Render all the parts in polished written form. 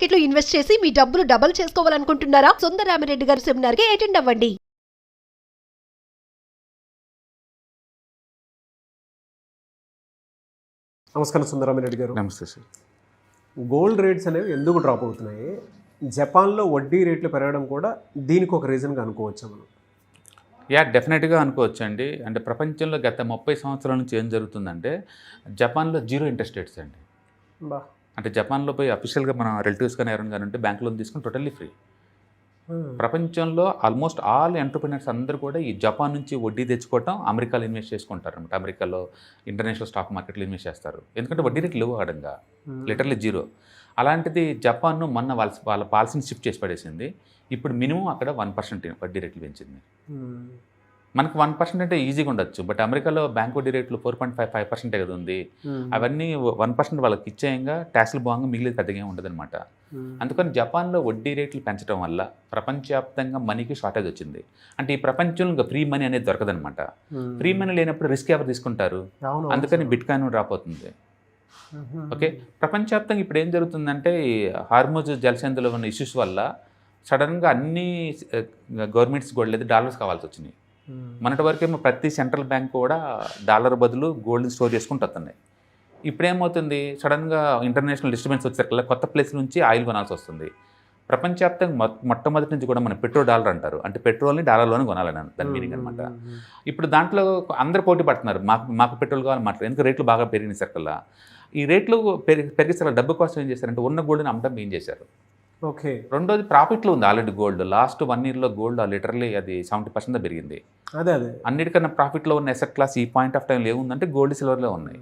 Market లో invest చేసి మీ డబ్బులు డబుల్ చేసుకోవాలనుకుంటున్నారా? సుందరరామిరెడ్డి గారి సెమినార్ కి అటెండ్ అవ్వండి. నమస్కారం సుందరరామిరెడ్డి గారు. నమస్తే సార్. గోల్డ్ రేట్స్ అనేవి ఎందుకు డ్రాప్ అవుతున్నాయి? జపాన్లో వడ్డీ రేట్లు పెరగడం కూడా దీనికి ఒక రీజన్గా అనుకోవచ్చా మనం? డెఫినెట్గా అనుకోవచ్చు అండి. అంటే ప్రపంచంలో గత 30 సంవత్సరాల నుంచి ఏం జరుగుతుందంటే జపాన్లో జీరో ఇంట్రెస్ట్ రేట్స్ అండి. అంటే జపాన్లో పోయి అఫీషియల్గా మన రిలేటివ్స్ కానీ ఎవరైనా కానీ ఉంటే బ్యాంక్ లోన్ తీసుకుని టోటల్లీ ఫ్రీ. ప్రపంచంలో ఆల్మోస్ట్ ఆల్ ఎంటర్ప్రినర్స్ అందరూ కూడా ఈ జపాన్ నుంచి వడ్డీ తెచ్చుకోవటం అమెరికాలో ఇన్వెస్ట్ చేసుకుంటారు అనమాట. అమెరికాలో ఇంటర్నేషనల్ స్టాక్ మార్కెట్లో ఇన్వెస్ట్ చేస్తారు. ఎందుకంటే వడ్డీ రేట్లు లేవు ఆడంగా, లిటర్లీ జీరో. అలాంటిది జపాన్ మొన్న వాళ్ళ పాలసీని షిఫ్ట్ చేసి పడేసింది. ఇప్పుడు మినిమం అక్కడ 1% వడ్డీ రేట్లు పెంచింది. మనకు 1% అంటే ఈజీగా ఉండొచ్చు, బట్ అమెరికాలో బ్యాంక్ వడ్డీ రేట్లు 4.5% కదా ఉంది. అవన్నీ 1% వాళ్ళకి ఇచ్చేయంగా ట్యాక్స్లు బాగా మిగిలేదు పెద్దగా ఉండదు అనమాట. అందుకని జపాన్లో వడ్డీ రేట్లు పెంచడం వల్ల ప్రపంచవ్యాప్తంగా మనీకి షార్టేజ్ వచ్చింది. అంటే ఈ ప్రపంచంలో ఇంకా ఫ్రీ మనీ అనేది దొరకదనమాట. ఫ్రీ మనీ లేనప్పుడు రిస్క్ ఎవరు తీసుకుంటారు? అందుకని బిట్ కాయిన్ డ్రాప్ అవుతుంది. ఓకే, ప్రపంచవ్యాప్తంగా ఇప్పుడు ఏం జరుగుతుందంటే హార్మోజ్ జలసంధిలో ఉన్న ఇష్యూస్ వల్ల సడన్గా అన్ని గవర్నమెంట్స్ గోల్డ్ లేదు డాలర్స్ కావాల్సి వచ్చినాయి. మొన్నటి వరకేమో ప్రతి సెంట్రల్ బ్యాంక్ కూడా డాలర్ బదులు గోల్డ్ని స్టోర్ చేసుకుంటూ వస్తున్నాయి. ఇప్పుడేమవుతుంది, సడన్గా ఇంటర్నేషనల్ డిస్టర్బెన్స్ వచ్చేసరికల్లా కొత్త ప్లేస్ నుంచి ఆయిల్ కొనాల్సి వస్తుంది. ప్రపంచవ్యాప్తంగా మొట్టమొదటి నుంచి కూడా మన పెట్రోల్ డాలర్ అంటారు, అంటే పెట్రోల్ని డాలర్లోనే కొనాలని దాని మీనింగ్ అనమాట. ఇప్పుడు దాంట్లో అందరు పోటీ పడుతున్నారు, మాకు పెట్రోల్ కావాలని మాట్లాడారు. ఎందుకంటే రేట్లు బాగా పెరిగిన సరికల్లా ఈ రేట్లు పెరిగేసరికి డబ్బు కోసం ఏం చేశారంటే ఉన్న గోల్డ్ని అమ్మడం ఏం చేశారు. ఓకే, రెండోది ప్రాఫిట్లో ఉంది ఆల్రెడీ గోల్డ్. లాస్ట్ 1 yearలో గోల్డ్ లిటరల్లీ అది 70% పెరిగింది. అదే అన్నిటికన్నా ప్రాఫిట్లో ఉన్న ఎసెట్ క్లాస్ ఈ పాయింట్ ఆఫ్ టైంలో ఏముందంటే గోల్డ్ సిల్వర్లో ఉన్నాయి.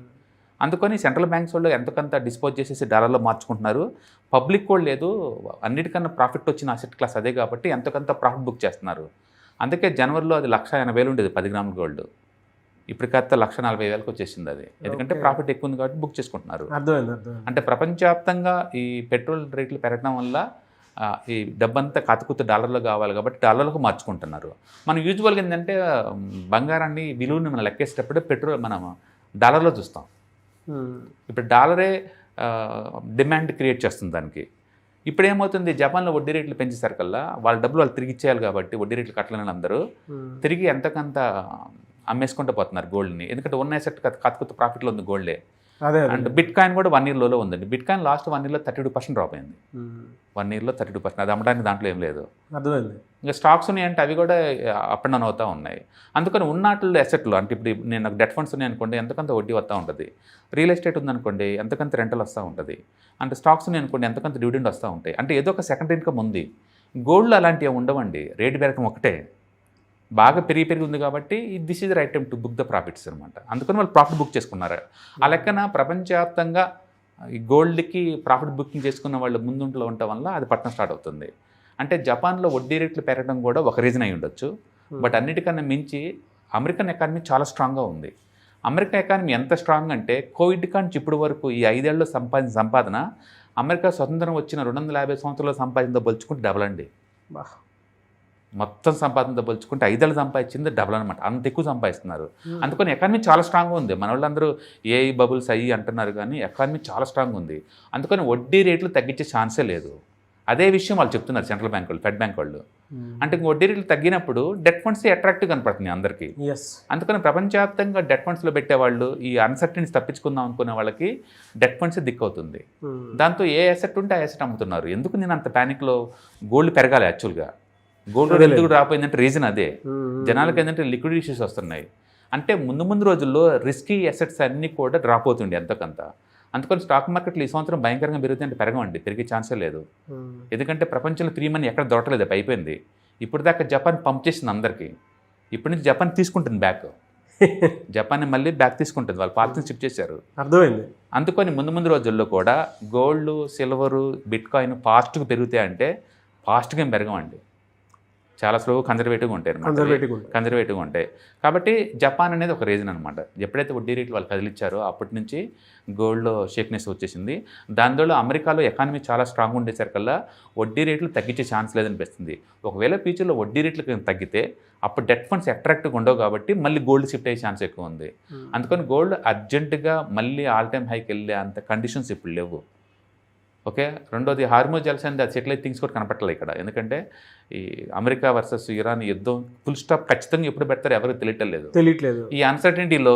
అందుకని సెంట్రల్ బ్యాంక్స్ వాళ్ళు ఎంతకంత డిస్పోజ్ చేసేసి డాలర్లో మార్చుకుంటున్నారు. పబ్లిక్ కూడా లేదు, అన్నిటికన్నా ప్రాఫిట్ వచ్చిన అసెట్ క్లాస్ అదే కాబట్టి ఎంతకంత ప్రాఫిట్ బుక్ చేస్తున్నారు. అందుకే జనవరిలో అది 1,80,000 ఉండేది 10 గ్రాముల గోల్డ్. ఇప్పుడు కాస్త 1,40,000 వచ్చేసింది అది. ఎందుకంటే ప్రాఫిట్ ఎక్కువ ఉంది కాబట్టి బుక్ చేసుకుంటున్నారు. అంటే ప్రపంచవ్యాప్తంగా ఈ పెట్రోల్ రేట్లు పెరగడం వల్ల ఈ డబ్బంతా కాతుకుతూ డాలర్లో కావాలి కాబట్టి డాలర్లకు మార్చుకుంటున్నారు. మనం యూజువల్గా ఏంటంటే బంగారాన్ని విలువని మనం లెక్కేసేటప్పుడు పెట్రోల్ మనం డాలర్లో చూస్తాం. ఇప్పుడు డాలరే డిమాండ్ క్రియేట్ చేస్తుంది దానికి. ఇప్పుడు ఏమవుతుంది, జపాన్లో వడ్డీ రేట్లు పెంచేసరికల్లా వాళ్ళ డబ్బులు వాళ్ళు తిరిగి ఇచ్చేయాలి కాబట్టి వడ్డీ రేట్లు కట్టలేని అందరూ తిరిగి ఎంతకంత అమ్మేసుకుంటూ పోతున్నారు గోల్డ్ని. ఎందుకంటే ఉన్న అసెట్ కాతుకుతూ ప్రాఫిట్లో ఉంది గోల్డే. అండ్ బిట్ కాయిన్ కూడా 1 yearలో ఉందండి. బిట్ కాయిన్ లాస్ట్ 1 yearలో 32% డ్రాప్ అయింది. 1 yearలో 32%. అది అమ్మడానికి దాంట్లో ఏం లేదు. ఇంకా స్టాక్స్ ఉన్నాయంటే అవి కూడా అప్ అండ్ డౌన్ అవుతూ ఉన్నాయి. అందుకని ఉన్నట్లు అసెట్లు అంటే ఇప్పుడు నేను నాకు డెట్ ఫండ్స్ ఉన్నాయి అనుకోండి ఎంతకంత వడ్డీ వస్తూ ఉంటుంది. రియల్ ఎస్టేట్ ఉందనుకోండి ఎంతకంత రెంటల్ వస్తూ ఉంటుంది. అంటే స్టాక్స్ ఉన్నాయి అనుకోండి ఎంతకంత డివిడెండ్ వస్తూ ఉంటాయి. అంటే ఏదో ఒక సెకండ్ ఇన్కమ్ ఉంది. గోల్డ్లో అలాంటివి ఉండవండి. రేటు పెరగడం ఒకటే, బాగా పెరిగి ఉంది కాబట్టి this is the right time to book the profits అనమాట. అందుకని వాళ్ళు ప్రాఫిట్ బుక్ చేసుకున్నారు. ఆ లెక్కన ప్రపంచవ్యాప్తంగా ఈ గోల్డ్కి ప్రాఫిట్ బుకింగ్ చేసుకున్న వాళ్ళు ముందుంట్లో ఉండటం వల్ల అది పట్టణం స్టార్ట్ అవుతుంది. అంటే జపాన్లో వడ్డీ రేట్లు పెరగడం కూడా ఒక రీజన్ అయి ఉండొచ్చు. బట్ అన్నిటికన్నా మించి అమెరికన్ ఎకానమీ చాలా స్ట్రాంగ్గా ఉంది. అమెరికన్ ఎకానమీ ఎంత స్ట్రాంగ్ అంటే కోవిడ్ కాంచి ఇప్పటి వరకు ఈ 5 ఏళ్ళలో సంపాదన అమెరికా స్వతంత్రం వచ్చిన 250 సంవత్సరాలు సంపాదిందో పోల్చుకుంటే డబల్ అండి. మొత్తం సంపాదనతో పోల్చుకుంటే 5 ఏళ్ళు సంపాదించింది డబల్ అనమాట. అంత ఎక్కువ సంపాదిస్తున్నారు. అందుకని ఎకానమీ చాలా స్ట్రాంగ్గా ఉంది. మన వాళ్ళందరూ ఏఐ బబుల్స్ అయ్యి అంటున్నారు కానీ ఎకానమీ చాలా స్ట్రాంగ్ ఉంది. అందుకని వడ్డీ రేట్లు తగ్గించే ఛాన్సే లేదు. అదే విషయం వాళ్ళు చెప్తున్నారు సెంట్రల్ బ్యాంక్ వాళ్ళు, ఫెడ్ బ్యాంక్ వాళ్ళు. అంటే వడ్డీ రేట్లు తగ్గినప్పుడు డెట్ ఫండ్స్ అట్రాక్టివ్ కనపడుతున్నాయి అందరికీ. అందుకని ప్రపంచవ్యాప్తంగా డెట్ ఫండ్స్లో పెట్టేవాళ్ళు ఈ అన్సర్టెనిటీస్ తప్పించుకుందాం అనుకునే వాళ్ళకి డెట్ ఫండ్స్ దిక్కవుతుంది. దాంతో ఏ అసెట్ ఉంటే ఆ అసెట్ అమ్ముతున్నారు. ఎందుకు నేను అంత ప్యానిక్లో గోల్డ్ పెరగాలి యాక్చువల్గా. గోల్డ్ ఎందుకు డ్రాప్ అయిందంటే రీజన్ అదే. జనాలకు ఏంటంటే లిక్విడ్ ఇష్యూస్ వస్తున్నాయి. అంటే ముందు రోజుల్లో రిస్కీ అసెట్స్ అన్నీ కూడా డ్రాప్ అవుతుండే ఎంతకంత. అందుకని స్టాక్ మార్కెట్లు ఈ సంవత్సరం భయంకరంగా పెరుగుతాయి అంటే పెరగమండి, పెరిగే ఛాన్సే లేదు. ఎందుకంటే ప్రపంచంలో ఫ్రీ మనీ ఎక్కడ దొరకలేదు, అయిపోయింది. ఇప్పుడు దాకా జపాన్ పంప్ చేసింది అందరికీ. ఇప్పటి నుంచి జపాన్ తీసుకుంటుంది బ్యాక్. జపాన్ మళ్ళీ బ్యాక్ తీసుకుంటుంది, వాళ్ళు పాలసీని షిఫ్ట్ చేశారు. అర్థమైంది. అందుకని ముందు రోజుల్లో కూడా గోల్డ్, సిల్వరు, బిట్ కాయిన్ ఫాస్ట్గా పెరుగుతాయి అంటే ఫాస్ట్గా ఏం పెరగమండి. చాలా స్లోగా కన్జర్వేటివ్గా ఉంటాయి. కాబట్టి జపాన్ అనేది ఒక రీజన్ అనమాట. ఎప్పుడైతే వడ్డీ రేట్లు వాళ్ళు కదిలిచ్చారో అప్పటి నుంచి గోల్డ్లో షేక్నెస్ వచ్చేసింది. దానిలో అమెరికాలో ఎకానమీ చాలా స్ట్రాంగ్ ఉండేసరికల్లా వడ్డీ రేట్లు తగ్గించే ఛాన్స్ లేదనిపిస్తుంది. ఒకవేళ ఫ్యూచర్లో వడ్డీ రేట్లు తగ్గితే అప్పుడు డెట్ ఫండ్స్ అట్రాక్టివ్గా ఉండవు కాబట్టి మళ్ళీ గోల్డ్ షిఫ్ట్ అయ్యే ఛాన్స్ ఎక్కువ ఉంది. అందుకని గోల్డ్ అర్జెంటుగా మళ్ళీ ఆల్ టైమ్ హైకి వెళ్ళే అంత కండిషన్స్ ఇప్పుడు లేవు. ఓకే, రెండోది హార్మోజ్ జలసంధి అండ్ సెటిలైట్ థింగ్స్ కూడా కనపట్లేదు ఇక్కడ. ఎందుకంటే ఈ అమెరికా వర్సెస్ ఇరాన్ యుద్ధం ఫుల్ స్టాప్ ఖచ్చితంగా ఎప్పుడు పెడతారో ఎవరికి తెలియట్లేదు. ఈ అన్సర్టనిటీలో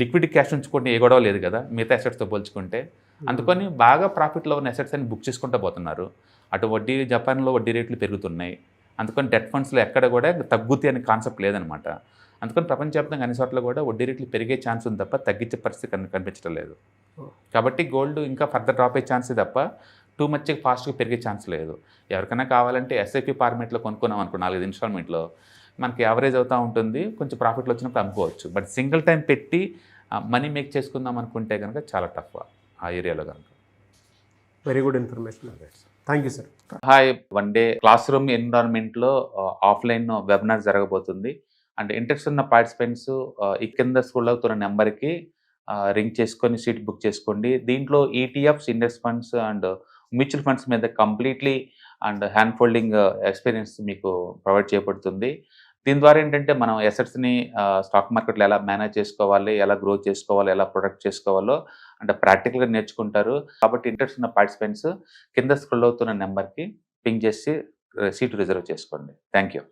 లిక్విడ్ క్యాష్ ఉంచుకుంటే ఏ గొడవ లేదు కదా మిగతా అసెట్స్తో పోల్చుకుంటే. అందుకని బాగా ప్రాఫిట్లో ఉన్న అసెట్స్ అని బుక్ చేసుకుంటూ పోతున్నారు. అటు జపాన్లో వడ్డీ రేట్లు పెరుగుతున్నాయి. అందుకని డెట్ ఫండ్స్లో ఎక్కడ కూడా తగ్గుతాయి అనే కాన్సెప్ట్ లేదనమాట. అందుకని ప్రపంచవ్యాప్తంగా అన్ని చోట్ల కూడా వడ్డీ రేట్లు పెరిగే ఛాన్స్ ఉంది తప్ప తగ్గించే పరిస్థితి కనిపించడం లేదు. కాబట్టి గోల్డ్ ఇంకా ఫర్దర్ డ్రాప్ అయ్యే ఛాన్స్ తప్ప టూ మచ్ ఫాస్ట్గా పెరిగే ఛాన్స్ లేదు. ఎవరికైనా కావాలంటే ఎస్ఐపి ఫార్మేట్లో కొనుక్కున్నాం అనుకో 4 ఇన్స్టాల్మెంట్లో మనకి యావరేజ్ అవుతూ ఉంటుంది. కొంచెం ప్రాఫిట్లు వచ్చినప్పుడు అమ్ముకోవచ్చు. బట్ సింగిల్ టైం పెట్టి మనీ మేక్ చేసుకుందాం అనుకుంటే కనుక చాలా టఫ్ ఆ ఏరియాలో కనుక. Very good information. Thank you sir. Hi, one day class room ఎన్విరాన్మెంట్లో ఆఫ్లైన్ వెబినార్ జరగబోతుంది. అండ్ ఇంట్రెస్ట్ ఉన్న పార్టిసిపెంట్స్ ఈ కింద స్కూల్ అవుతున్న నెంబర్కి రింగ్ చేసుకొని సీట్ బుక్ చేసుకోండి. దీంట్లో ETFs, index funds and mutual funds మీద completely and hand holding experience మీకు ప్రొవైడ్ చేయబడుతుంది. దీని ద్వారా ఏంటంటే మనం అసెట్స్ని స్టాక్ మార్కెట్లో ఎలా మేనేజ్ చేసుకోవాలి, ఎలా గ్రో చేసుకోవాలి, ఎలా ప్రొటెక్ట్ చేసుకోవాలో అంటే ప్రాక్టికల్గా నేర్చుకుంటారు. కాబట్టి ఇంట్రెస్ట్ ఉన్న పార్టిసిపెంట్స్ కింద స్క్రోల్ అవుతున్న నెంబర్కి పింగ్ చేసి సీటు రిజర్వ్ చేసుకోండి. Thank you.